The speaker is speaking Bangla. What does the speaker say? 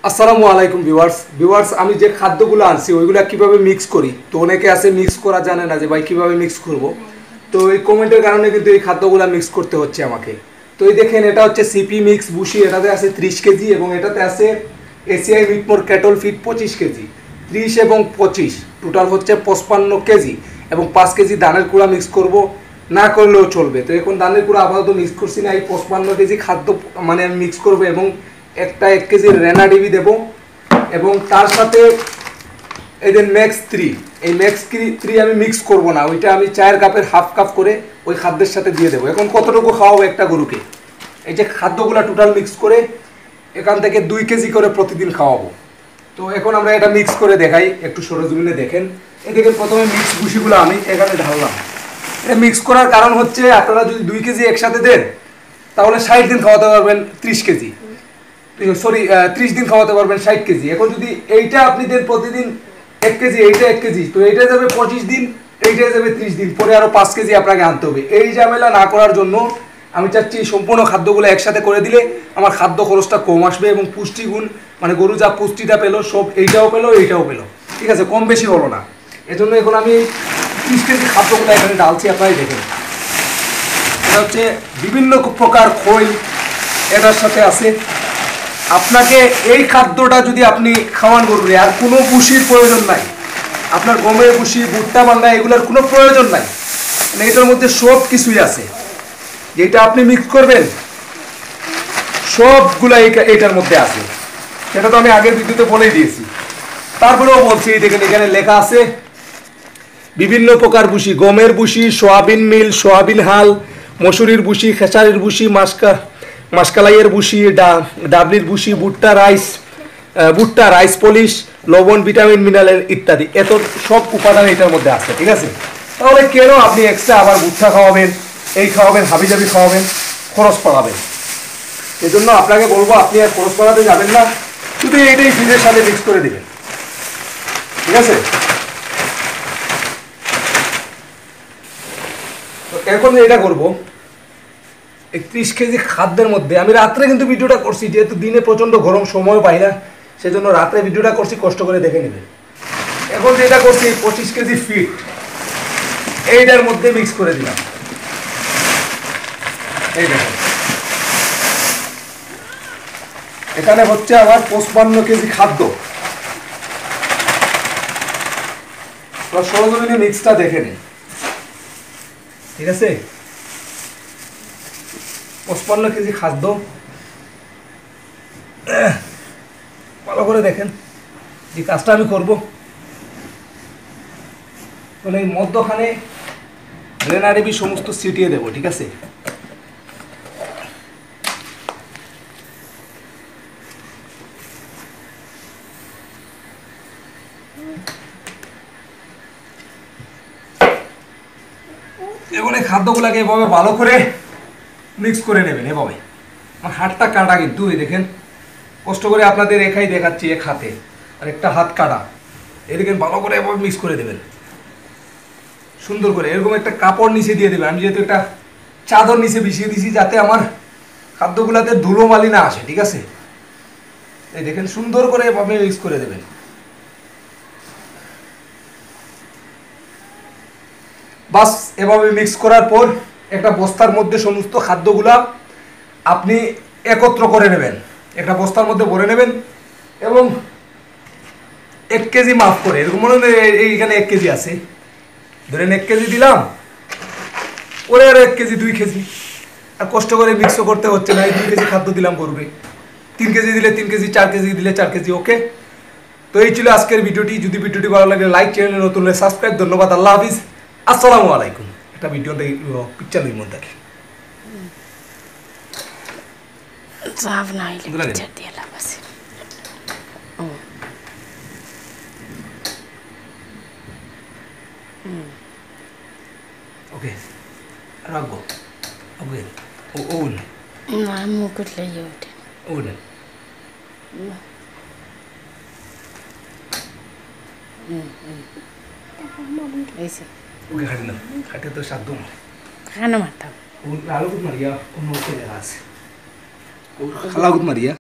আসসালামু আলাইকুম ভিউয়ার্স আমি যে খাদ্যগুলো আনছি ওইগুলো কিভাবে মিক্স করি তো অনেকে আছে মিক্স করা জানে না যে ভাই কিভাবে মিক্স করব। তো এই কমেন্টের কারণে কিন্তু এই খাদ্যগুলো মিক্স করতে হচ্ছে আমাকে। তো এই দেখেন এটা হচ্ছে সিপি মিক্স বুশি, এটাতে আছে 30 কেজি এবং এটাতে আছে এসিআই মিটমোর ক্যাটল ফিট 25 কেজি, 30 এবং 25 টোটাল হচ্ছে 55 কেজি এবং 5 কেজি ধানের কুড়া মিক্স করব, না করলেও চলবে। তো এখন ধানের কুড়া আপাতত মিক্স করছি না, এই 55 কেজি খাদ্য মানে আমি মিক্স করবো এবং একটা 1 কেজি রেনা ডিবি দেবো এবং তার সাথে এই যে ম্যাক্স 3, এই ম্যাক্স 3 আমি মিক্স করব না, ওইটা আমি চায়ের কাপের হাফ কাপ করে ওই খাদ্যের সাথে দিয়ে দেবো। এখন কতটুকু খাওয়াবো একটা গরুকে, এই যে খাদ্যগুলো টোটাল মিক্স করে এখান থেকে 2 কেজি করে প্রতিদিন খাওয়াবো। তো এখন আমরা এটা মিক্স করে দেখাই, একটু সরজমিনে দেখেন। এই দেখেন প্রথমে মিক্স ভুসিগুলো আমি এখানে ঢাললাম। এটা মিক্স করার কারণ হচ্ছে আপনারা যদি 2 কেজি একসাথে দেন তাহলে 60 দিন খাওয়াতে পারবেন 30 কেজি, 30 দিন খাওয়াতে পারবেন 60 কেজি। এখন যদি এইটা আপনি দেন প্রতিদিন 1 কেজি, এইটা 1 কেজি, তো এইটা যাবে 25 দিন, এইটা যাবে 30 দিন, পরে আরও 5 কেজি আপনাকে আনতে হবে। এই ঝামেলা না করার জন্য আমি চাচ্ছি সম্পূর্ণ খাদ্যগুলো একসাথে করে দিলে আমার খাদ্য খরচটা কম আসবে এবং পুষ্টিগুণ মানে গরু যা পুষ্টিটা পেলো সব এইটাও পেলো এইটাও পেলো, ঠিক আছে, কম বেশি হলো না। এজন্য এখন আমি 30 কেজি খাদ্যগুলো এখানে ডালছি, আপনারাই দেখেন। এটা হচ্ছে বিভিন্ন প্রকার খই এটার সাথে আছে। আপনাকে এই খাদ্যটা যদি আপনি খাওয়ান করবেন আর কোনো ভুসির প্রয়োজন নাই, আপনার গমের ভুসি ভুট্টা বাঙ্গা এগুলোর কোনো প্রয়োজন নাই, মানে এটার মধ্যে সব কিছুই আছে। যেটা আপনি মিক্স করবেন সবগুলা এইটার মধ্যে আছে, সেটা তো আমি আগের ভিডিওতে বলেই দিয়েছি। তারপরেও বলছি, এই দেখেন এখানে লেখা আছে বিভিন্ন প্রকার ভুসি, গমের ভুসি, সোয়াবিন মিল, সোয়াবিন হাল, মসুরির ভুসি, খেসারির ভুসি, মাসকালাইয়ের ভুসি, ডাবলির ভুসি, ভুট্টা রাইস পলিশ, লবণ, ভিটামিন মিনারেল ইত্যাদি, এত সব উপাদান এটার মধ্যে আছে, ঠিক আছে। তাহলে কেন আপনি এক্সট্রা আবার ভুট্টা খাওয়াবেন, এই খাওয়াবেন, হাবিজাবি খাওয়াবেন, খরচ পাড়াবেন? এজন্য আপনাকে বলবো আপনি আর খরচ পাড়াতে যাবেন না, শুধু এইটাই ফ্রিজের সাথে মিক্স করে দিবেন, ঠিক আছে। তো এখন এটা করবো 31 কেজি খাদ্যের মধ্যে। আমি রাত্রে কিন্তু ভিডিওটা করছি, যেহেতু দিনে প্রচণ্ড গরম, সময় পাই না, সেজন্য রাত্রে ভিডিওটা করছি, কষ্ট করে দেখে নেবেন। এখন যেটা করছি 25 কেজি ফিট এইটার মধ্যে মিক্স করে দিলাম। এই দেখেন এখানে হচ্ছে আবার 55 কেজি খাদ্য। সরজমিনে মিক্সটা দেখে নিন, ঠিক আছে। 55 কেজি খাদ্য ভালো করে দেখেন। যে কাজটা আমি করবো মানে এই মধ্যখানে রেনারেবি সমস্ত ছিটিয়ে দেবো, ঠিক আছে। এখন এই খাদ্যগুলোকে এভাবে ভালো করে মিক্স করে নেবেন। এভাবে আমার হাতটা কাটা কিন্তু, এই দেখেন কষ্ট করে আপনাদের একাই দেখাচ্ছি, এক হাতে আর একটা হাত কাটা। এই দেখেন ভালো করে এভাবে মিক্স করে দেবেন সুন্দর করে। এরকম একটা কাপড় নিচে দিয়ে দেবেন, আমি যেহেতু একটা চাদর নিচে বিছিয়ে দিছি যাতে আমার খাদ্যগুলোতে ধুলোমালি না আসে, ঠিক আছে। এই দেখেন সুন্দর করে এভাবে মিক্স করে দেবেন। বাস এভাবে মিক্স করার পর একটা বস্তার মধ্যে সমস্ত খাদ্যগুলা আপনি একত্র করে নেবেন, একটা বস্তার মধ্যে ভরে নেবেন এবং 1 কেজি মাফ করে, এরকম মনে হয় এইখানে 1 কেজি আছে, ধরেন 1 কেজি দিলাম, ওরে আর 1 কেজি 2 কেজি, আর কষ্ট করে মিক্সও করতে হচ্ছে না। এই 2 কেজি খাদ্য দিলাম করবে, 3 কেজি দিলে 3 কেজি, 4 কেজি দিলে 4 কেজি, ওকে। তো এই ছিল আজকের ভিডিওটি। যদি ভিডিওটি ভালো লাগে লাইক, চ্যানেলে নতুন হলে সাবস্ক্রাইব। ধন্যবাদ, আল্লাহ হাফিজ, আসসালামু আলাইকুম। একটা ভিডিও পিকচার দিই মধ্যে صعب نايل البيتزا ديالها بس اوكي راجو اوكي قول نعم مو قلت لي يود قول ايش اوكي خلينا خلينا تشدهم انا ما تعرف lalu Maria uno que le hace. Halagut Maria.